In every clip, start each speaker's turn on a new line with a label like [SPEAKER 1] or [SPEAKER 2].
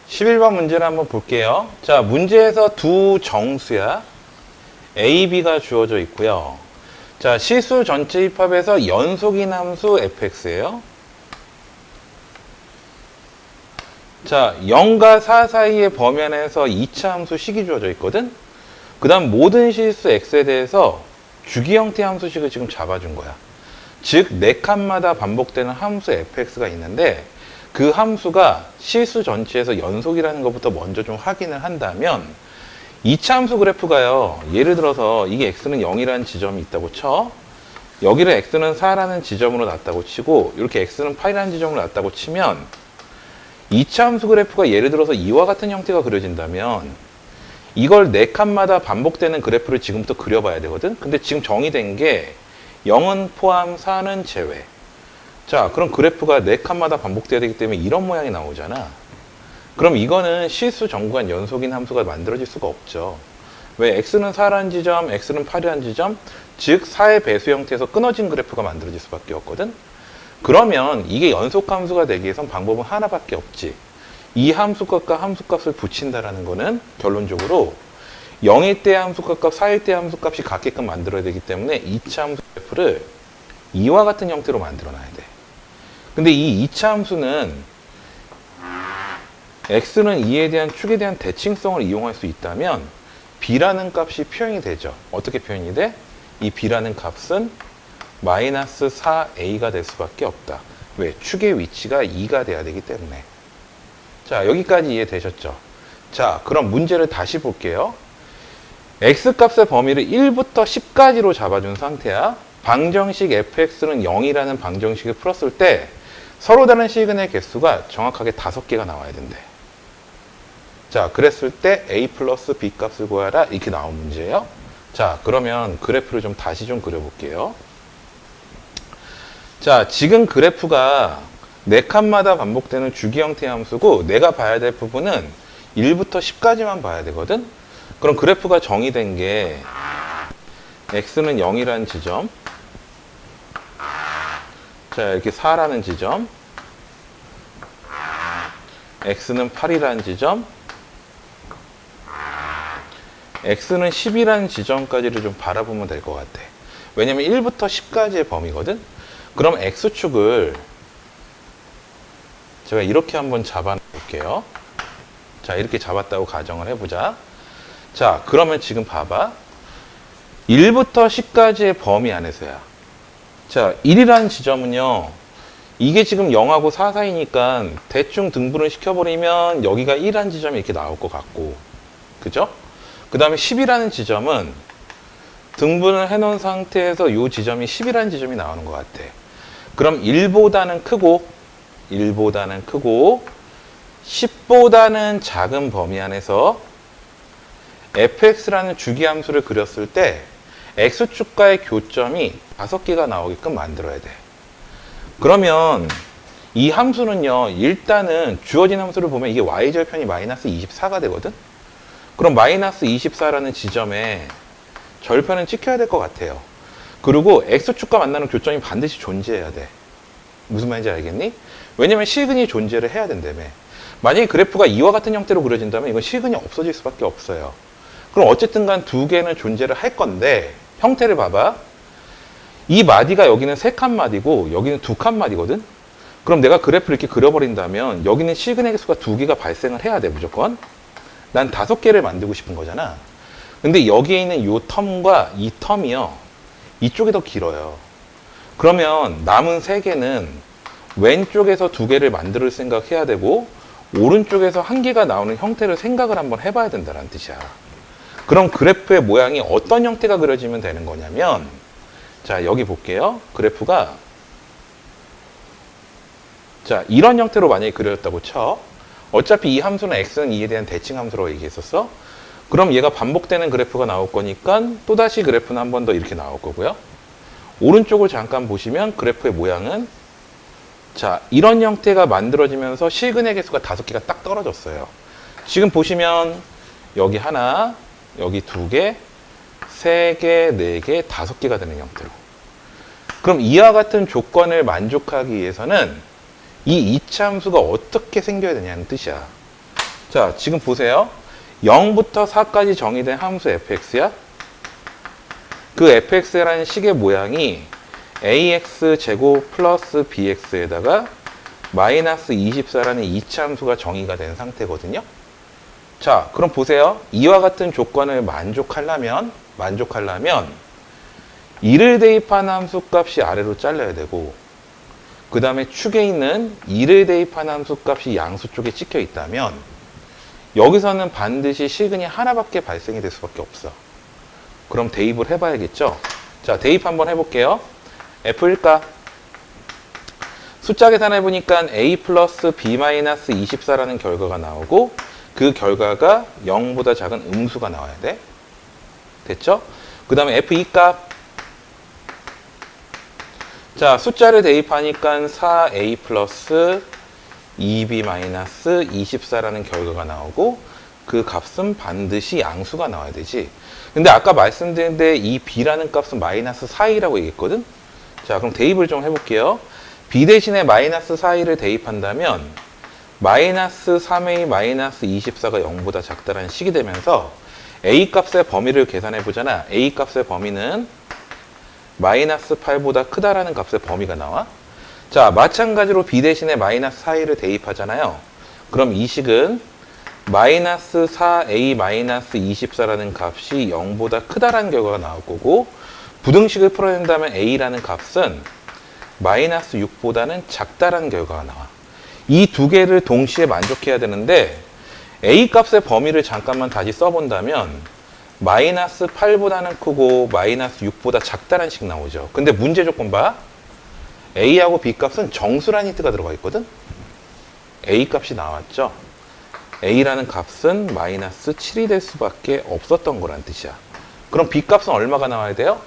[SPEAKER 1] 11번 문제를 한번 볼게요. 자, 문제에서 두 정수야. A, B가 주어져 있고요. 자, 시수 전체 입합에서 연속인 함수 fx예요. 자, 0과 4 사이의 범위 안에서 2차 함수 식이 주어져 있거든. 그 다음 모든 실수 x에 대해서 주기 형태의 함수식을 지금 잡아준 거야. 즉, 4칸마다 반복되는 함수 fx가 있는데 그 함수가 실수 전체에서 연속이라는 것부터 먼저 좀 확인을 한다면 2차 함수 그래프가요. 예를 들어서 이게 x는 0이라는 지점이 있다고 쳐. 여기를 x는 4라는 지점으로 놨다고 치고 이렇게 x는 8이라는 지점으로 놨다고 치면 2차 함수 그래프가 예를 들어서 이와 같은 형태가 그려진다면 이걸 4칸마다 반복되는 그래프를 지금부터 그려봐야 되거든. 근데 지금 정의된 게 0은 포함 4는 제외. 자, 그럼 그래프가 4칸마다 반복돼야 되기 때문에 이런 모양이 나오잖아. 그럼 이거는 실수 정구간 연속인 함수가 만들어질 수가 없죠. 왜? x는 4라는 지점, x는 8이라는 지점, 즉 4의 배수 형태에서 끊어진 그래프가 만들어질 수밖에 없거든. 그러면 이게 연속 함수가 되기 위해선 방법은 하나밖에 없지. 이 함수값과 함수값을 붙인다라는 거는 결론적으로 0일 때 함수값과 4일 때 함수값이 같게끔 만들어야 되기 때문에 2차 함수 그래프를 이와 같은 형태로 만들어 놔야 돼. 근데 이 2차 함수는 x는 2에 대한 축에 대한 대칭성을 이용할 수 있다면 b라는 값이 표현이 되죠. 어떻게 표현이 돼? 이 b라는 값은 마이너스 4a가 될 수밖에 없다. 왜? 축의 위치가 2가 돼야 되기 때문에. 자, 여기까지 이해되셨죠? 자, 그럼 문제를 다시 볼게요. x값의 범위를 1부터 10까지로 잡아준 상태야. 방정식 fx는 0이라는 방정식을 풀었을 때 서로 다른 시그널 개수가 정확하게 5개가 나와야 된대. 자, 그랬을 때 a 플러스 b 값을 구하라 이렇게 나온 문제예요. 자, 그러면 그래프를 좀 다시 좀 그려볼게요. 자, 지금 그래프가 4칸마다 반복되는 주기 형태의 함수고 내가 봐야 될 부분은 1부터 10까지만 봐야 되거든. 그럼 그래프가 정의된 게 x는 0이라는 지점, 자, 이렇게 4라는 지점, x는 8이라는 지점, x는 10이라는 지점까지를 좀 바라보면 될 것 같아. 왜냐면 1부터 10까지의 범위거든. 그럼 x축을 제가 이렇게 한번 잡아볼게요. 자, 이렇게 잡았다고 가정을 해보자. 자, 그러면 지금 봐봐. 1부터 10까지의 범위 안에서야. 자, 1이라는 지점은요. 이게 지금 0하고 4 사이니까 대충 등분을 시켜버리면 여기가 1이라는 지점이 이렇게 나올 것 같고. 그죠? 그 다음에 10이라는 지점은 등분을 해놓은 상태에서 이 지점이 10이라는 지점이 나오는 것 같아. 그럼 1보다는 크고 10보다는 작은 범위 안에서 fx라는 주기함수를 그렸을 때 x축과의 교점이 5개가 나오게끔 만들어야 돼. 그러면 이 함수는요, 일단은 주어진 함수를 보면 이게 y절편이 마이너스 24가 되거든. 그럼 마이너스 24라는 지점에 절편은 찍혀야 될 것 같아요. 그리고 x축과 만나는 교점이 반드시 존재해야 돼. 무슨 말인지 알겠니? 왜냐면 시그널이 존재를 해야 된다며. 만약에 그래프가 이와 같은 형태로 그려진다면 이건 시그널이 없어질 수밖에 없어요. 그럼 어쨌든 간 두 개는 존재를 할 건데 형태를 봐봐. 이 마디가 여기는 3칸 마디고 여기는 2칸 마디거든. 그럼 내가 그래프를 이렇게 그려버린다면 여기는 시그널 개수가 2개가 발생을 해야 돼. 무조건. 난 5개를 만들고 싶은 거잖아. 근데 여기에 있는 이 텀과 이 텀이요, 이쪽이 더 길어요. 그러면 남은 3개는 왼쪽에서 2개를 만들 생각해야 되고 오른쪽에서 1개가 나오는 형태를 생각을 한번 해봐야 된다는 뜻이야. 그럼 그래프의 모양이 어떤 형태가 그려지면 되는 거냐면, 자, 여기 볼게요. 그래프가 자, 이런 형태로 만약에 그려졌다고 쳐. 어차피 이 함수는 x는 2에 대한 대칭 함수라고 얘기했었어. 그럼 얘가 반복되는 그래프가 나올 거니까 또다시 그래프는 한 번 더 이렇게 나올 거고요. 오른쪽을 잠깐 보시면 그래프의 모양은 자, 이런 형태가 만들어지면서 시그널 개수가 5개가 딱 떨어졌어요. 지금 보시면 여기 하나, 여기 2개, 3개, 4개, 5개가 되는 형태로. 그럼 이와 같은 조건을 만족하기 위해서는 이 이차 함수가 어떻게 생겨야 되냐는 뜻이야. 자, 지금 보세요. 0부터 4까지 정의된 함수 fx야. 그 fx라는 식의 모양이 ax 제곱 플러스 bx에다가 마이너스 24라는 이차함수가 정의가 된 상태거든요. 자, 그럼 보세요. 이와 같은 조건을 만족하려면 이를 대입한 함수 값이 아래로 잘려야 되고, 그 다음에 축에 있는 이를 대입한 함수 값이 양수 쪽에 찍혀 있다면 여기서는 반드시 시그이 하나밖에 발생이 될 수밖에 없어. 그럼 대입을 해봐야겠죠. 자, 대입 한번 해볼게요. f1값 숫자 계산해보니까 a 플러스 b 마이너스 24라는 결과가 나오고, 그 결과가 0보다 작은 음수가 나와야 돼. 됐죠? 그 다음에 f2값. 자, 숫자를 대입하니까 4a 플러스 2b 마이너스 24라는 결과가 나오고, 그 값은 반드시 양수가 나와야 되지. 근데 아까 말씀드린 데 이 b라는 값은 마이너스 4이라고 얘기했거든? 자, 그럼 대입을 좀 해볼게요. b 대신에 마이너스 4를 대입한다면 마이너스 3a 마이너스 24가 0보다 작다라는 식이 되면서 a 값의 범위를 계산해 보잖아. a 값의 범위는 마이너스 8보다 크다라는 값의 범위가 나와. 자, 마찬가지로 b 대신에 마이너스 4를 대입하잖아요. 그럼 이 식은 마이너스 4a 마이너스 24라는 값이 0보다 크다라는 결과가 나올 거고, 부등식을 풀어낸다면 a라는 값은 마이너스 6보다는 작다라는 결과가 나와. 이 두 개를 동시에 만족해야 되는데 a 값의 범위를 잠깐만 다시 써본다면 마이너스 8보다는 크고 마이너스 6보다 작다라는 식 나오죠. 근데 문제 조건 봐. a하고 b 값은 정수라는 힌트가 들어가 있거든. a 값이 나왔죠. a라는 값은 마이너스 7이 될 수밖에 없었던 거란 뜻이야. 그럼 b 값은 얼마가 나와야 돼요?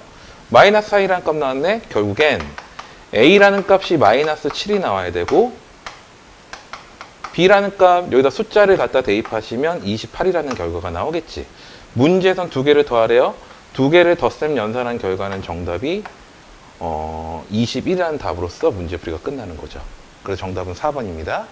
[SPEAKER 1] 마이너스 4이라는 값 나왔네. 결국엔 a라는 값이 마이너스 7이 나와야 되고, b라는 값 여기다 숫자를 갖다 대입하시면 28이라는 결과가 나오겠지. 문제에선 두 개를 더하래요. 두 개를 덧셈 연산한 결과는 정답이 21이라는 답으로서 문제풀이가 끝나는 거죠. 그래서 정답은 4번입니다.